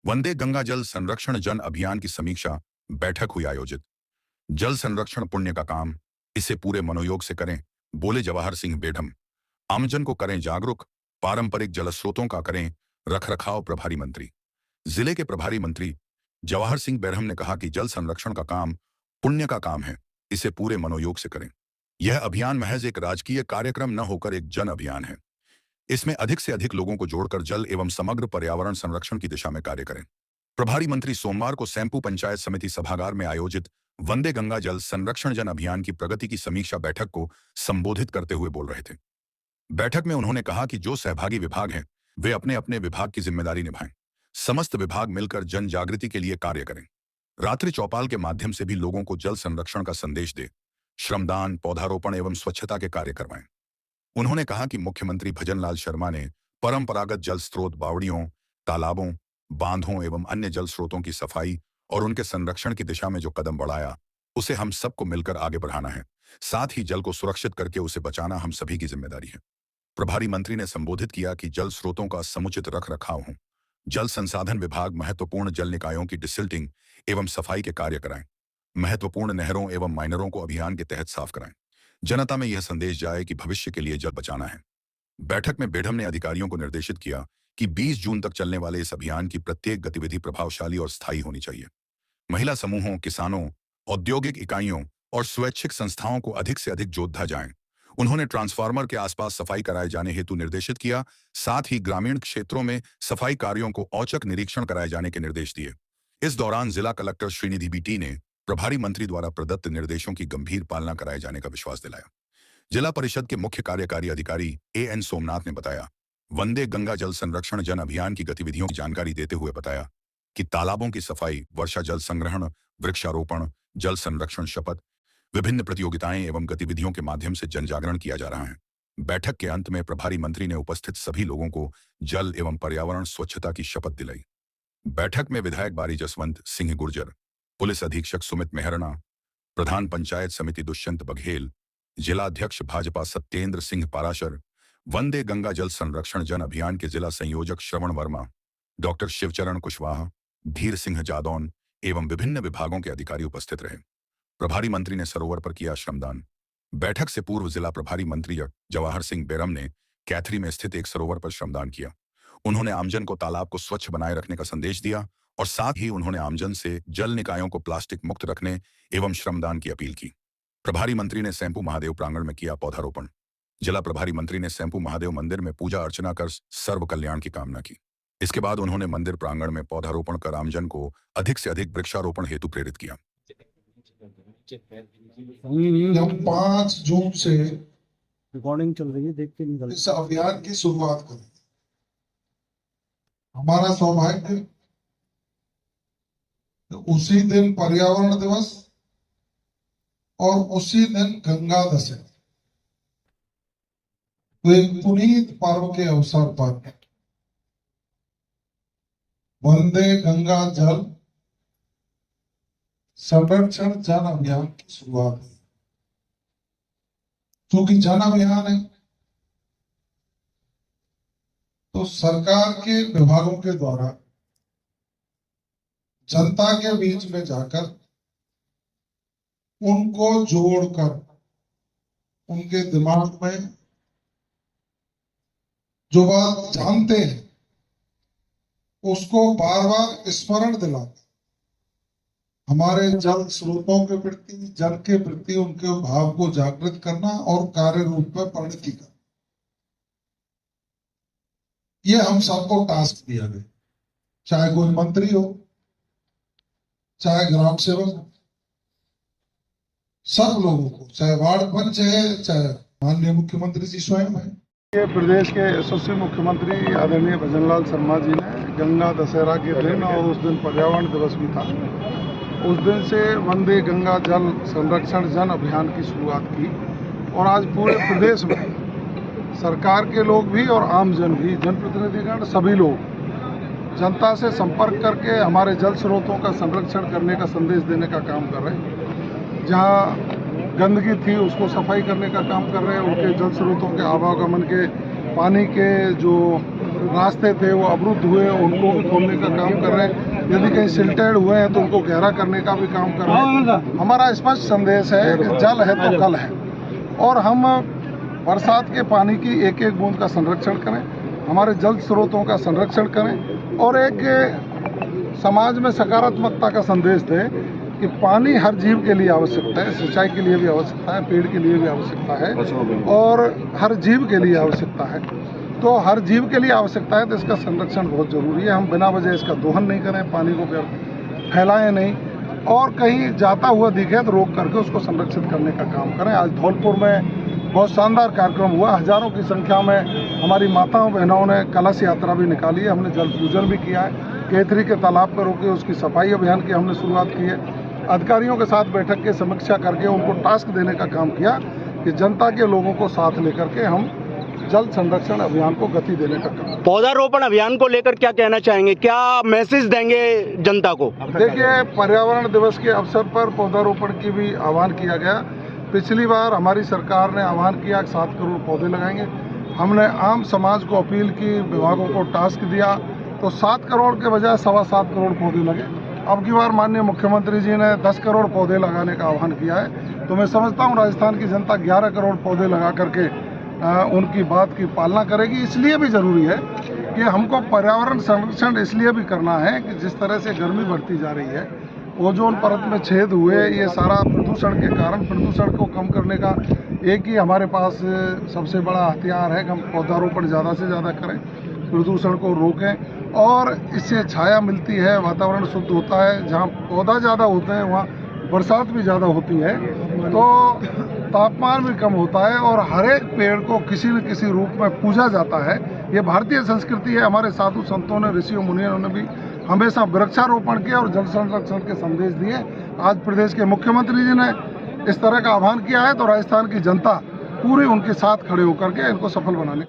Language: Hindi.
वंदे गंगा जल संरक्षण जन अभियान की समीक्षा बैठक हुई आयोजित। जल संरक्षण पुण्य का काम, इसे पूरे मनोयोग से करें, बोले जवाहर सिंह बेढम। आमजन को करें जागरूक, पारंपरिक जल स्रोतों का करें रखरखाव। प्रभारी मंत्री, जिले के प्रभारी मंत्री जवाहर सिंह बेढम ने कहा कि जल संरक्षण का काम पुण्य का काम है, इसे पूरे मनोयोग से करें। यह अभियान महज एक राजकीय कार्यक्रम न होकर एक जन अभियान है। इसमें अधिक से अधिक लोगों को जोड़कर जल एवं समग्र पर्यावरण संरक्षण की दिशा में कार्य करें। प्रभारी मंत्री सोमवार को सैंपू पंचायत समिति सभागार में आयोजित वंदे गंगा जल संरक्षण जन अभियान की प्रगति की समीक्षा बैठक को संबोधित करते हुए बोल रहे थे। बैठक में उन्होंने कहा कि जो सहभागी विभाग हैं, वे अपने अपने विभाग की जिम्मेदारी निभाएं। समस्त विभाग मिलकर जन जागृति के लिए कार्य करें। रात्रि चौपाल के माध्यम से भी लोगों को जल संरक्षण का संदेश दे, श्रमदान, पौधारोपण एवं स्वच्छता के कार्य करवाएं। उन्होंने कहा कि मुख्यमंत्री भजनलाल शर्मा ने परंपरागत जल स्रोत, बावड़ियों, तालाबों, बांधों एवं अन्य जल स्रोतों की सफाई और उनके संरक्षण की दिशा में जो कदम बढ़ाया, उसे हम सबको मिलकर आगे बढ़ाना है। साथ ही जल को सुरक्षित करके उसे बचाना हम सभी की जिम्मेदारी है। प्रभारी मंत्री ने संबोधित किया कि जल स्रोतों का समुचित रख रखाव हो। जल संसाधन विभाग महत्वपूर्ण जल निकायों की डिसिल्टिंग एवं सफाई के कार्य कराएं। महत्वपूर्ण नहरों एवं माइनरों को अभियान के तहत साफ कराएं। जनता में यह संदेश जाए कि भविष्य के लिए जल बचाना है। बैठक में बेढम ने अधिकारियों को निर्देशित किया कि 20 जून तक चलने वाले इस अभियान की प्रत्येक गतिविधि प्रभावशाली और स्थायी होनी चाहिए। महिला समूहों, किसानों, औद्योगिक इकाइयों और स्वैच्छिक संस्थाओं को अधिक से अधिक जोड़ा जाए। उन्होंने ट्रांसफार्मर के आसपास सफाई कराए जाने हेतु निर्देशित किया। साथ ही ग्रामीण क्षेत्रों में सफाई कार्यों को औचक निरीक्षण कराए जाने के निर्देश दिए। इस दौरान जिला कलेक्टर श्रीनिधि बीटी ने प्रभारी मंत्री द्वारा प्रदत्त निर्देशों की गंभीर पालना कराए जाने का विश्वास दिलाया। जिला परिषद के मुख्य कार्यकारी अधिकारी एएन सोमनाथ ने बताया, वंदे गंगा जल संरक्षण जन अभियान की गतिविधियों की जानकारी देते हुए बताया कि तालाबों की सफाई, वर्षा जल संग्रहण, वृक्षारोपण, जल संरक्षण शपथ, विभिन्न प्रतियोगिताएं एवं गतिविधियों के माध्यम से जन जागरण किया जा रहा है। बैठक के अंत में प्रभारी मंत्री ने उपस्थित सभी लोगों को जल एवं पर्यावरण स्वच्छता की शपथ दिलाई। बैठक में विधायक बारी जसवंत सिंह गुर्जर, पुलिस अधीक्षक सुमित मेहरना, प्रधान पंचायत समिति दुष्यंत बघेल, जिलाध्यक्ष भाजपा सत्येंद्र सिंह पाराशर, वंदे गंगा जल संरक्षण जन अभियान के जिला संयोजक श्रवण वर्मा, डॉक्टर शिवचरण कुशवाहा, धीर सिंह जादौन एवं विभिन्न विभागों के अधिकारी उपस्थित रहे। प्रभारी मंत्री ने सरोवर पर किया श्रमदान। बैठक से पूर्व जिला प्रभारी मंत्री जवाहर सिंह बेढम ने कैथरी में स्थित एक सरोवर पर श्रमदान किया। उन्होंने आमजन को तालाब को स्वच्छ बनाए रखने का संदेश दिया और साथ ही उन्होंने आमजन से जल निकायों को प्लास्टिक मुक्त रखने एवं श्रमदान की अपील की। प्रभारी मंत्री ने सैंपू महादेव प्रांगण में किया पौधारोपण। जिला प्रभारी मंत्री ने सैंपू महादेव मंदिर में पूजा अर्चना कर सर्व कल्याण की कामना की। इसके बाद उन्होंने मंदिर प्रांगण में पौधारोपण कर आमजन को अधिक से अधिक वृक्षारोपण हेतु प्रेरित किया। जब 5 जून से रिकॉर्डिंग चल रही है, देख के निकल। इस अभियान की शुरुआत करें। हमारा सौभाग्य उसी दिन पर्यावरण दिवस और उसी दिन गंगा दशहरा, तो एक पुनीत पर्व के अवसर पर वंदे गंगा जल संरक्षण जन अभियान की शुरुआत हुई। क्योंकि जन अभियान है तो सरकार के विभागों के द्वारा जनता के बीच में जाकर उनको जोड़कर उनके दिमाग में जो बात जानते हैं उसको बार बार स्मरण दिलाते, हमारे जल स्रोतों के प्रति, जल के प्रति उनके भाव को जागृत करना और कार्य रूप में परिणति करना, ये हम सबको टास्क दिया गया। चाहे कोई मंत्री हो, चाहे ग्राम सेवक हो, सब लोगों को, चाहे वार्ड पंच है, चाहे माननीय मुख्यमंत्री जी स्वयं है। प्रदेश के यशस्वी मुख्यमंत्री आदरणीय भजनलाल शर्मा जी ने गंगा दशहरा के दिन और उस दिन पर्यावरण दिवस भी था, उस दिन से वंदे गंगा जल संरक्षण जन अभियान की शुरुआत की और आज पूरे प्रदेश में सरकार के लोग भी और आम जन भी, जनप्रतिनिधिगण, सभी लोग जनता से संपर्क करके हमारे जल स्रोतों का संरक्षण करने का संदेश देने का काम कर रहे हैं। जहाँ गंदगी थी उसको सफाई करने का काम कर रहे हैं, उनके जल स्रोतों के आवागमन के पानी के जो रास्ते थे वो अवरुद्ध हुए, उनको भी खोलने का काम कर रहे हैं। यदि कहीं सिल्टेड हुए हैं तो उनको गहरा करने का भी काम कर रहे हैं। हमारा स्पष्ट संदेश है कि जल है तो कल है, और हम बरसात के पानी की एक एक बूंद का संरक्षण करें, हमारे जल स्रोतों का संरक्षण करें, और एक समाज में सकारात्मकता का संदेश दें कि पानी हर जीव के लिए आवश्यकता है, सिंचाई के लिए भी आवश्यकता है, पेड़ के लिए भी आवश्यकता है, और हर जीव के लिए आवश्यकता है। तो हर जीव के लिए आवश्यकता है तो इसका संरक्षण बहुत जरूरी है। हम बिना वजह इसका दोहन नहीं करें, पानी को फैलाएं नहीं, और कहीं जाता हुआ दिखे तो रोक करके उसको संरक्षित करने का काम करें। आज धौलपुर में बहुत शानदार कार्यक्रम हुआ, हजारों की संख्या में हमारी माताओं बहनों ने कलश यात्रा भी निकाली है, हमने जल पूजन भी किया है, केथरी के तालाब पर रोके उसकी सफाई अभियान की हमने शुरुआत की है। अधिकारियों के साथ बैठक के समीक्षा करके उनको टास्क देने का काम किया कि जनता के लोगों को साथ लेकर के हम जल संरक्षण अभियान को गति देने का काम। पौधारोपण अभियान को लेकर क्या कहना चाहेंगे, क्या मैसेज देंगे जनता को? देखिए, पर्यावरण दिवस के अवसर पर पौधारोपण की भी आह्वान किया गया। पिछली बार हमारी सरकार ने आह्वान किया 7 करोड़ पौधे लगाएंगे। हमने आम समाज को अपील की, विभागों को टास्क दिया, तो 7 करोड़ के बजाय 7.25 करोड़ पौधे लगे। अब की बार माननीय मुख्यमंत्री जी ने 10 करोड़ पौधे लगाने का आह्वान किया है, तो मैं समझता हूँ राजस्थान की जनता 11 करोड़ पौधे लगा करके उनकी बात की पालना करेगी। इसलिए भी जरूरी है कि हमको पर्यावरण संरक्षण इसलिए भी करना है कि जिस तरह से गर्मी बढ़ती जा रही है, ओजोन परत में छेद हुए, ये सारा प्रदूषण के कारण, प्रदूषण को कम करने का एक ही हमारे पास सबसे बड़ा हथियार है कि हम पौधारोपण ज़्यादा से ज़्यादा करें, प्रदूषण को रोकें, और इससे छाया मिलती है, वातावरण शुद्ध होता है। जहाँ पौधा ज़्यादा होते हैं वहाँ बरसात भी ज़्यादा होती है, तो तापमान भी कम होता है, और हर एक पेड़ को किसी न किसी रूप में पूजा जाता है। ये भारतीय संस्कृति है। हमारे साधु संतों ने, ऋषियों मुनियों ने भी हमेशा वृक्षारोपण किया और जल संरक्षण के संदेश दिए। आज प्रदेश के मुख्यमंत्री जी ने इस तरह का आह्वान किया है, तो राजस्थान की जनता पूरी उनके साथ खड़े होकर के इनको सफल बनाने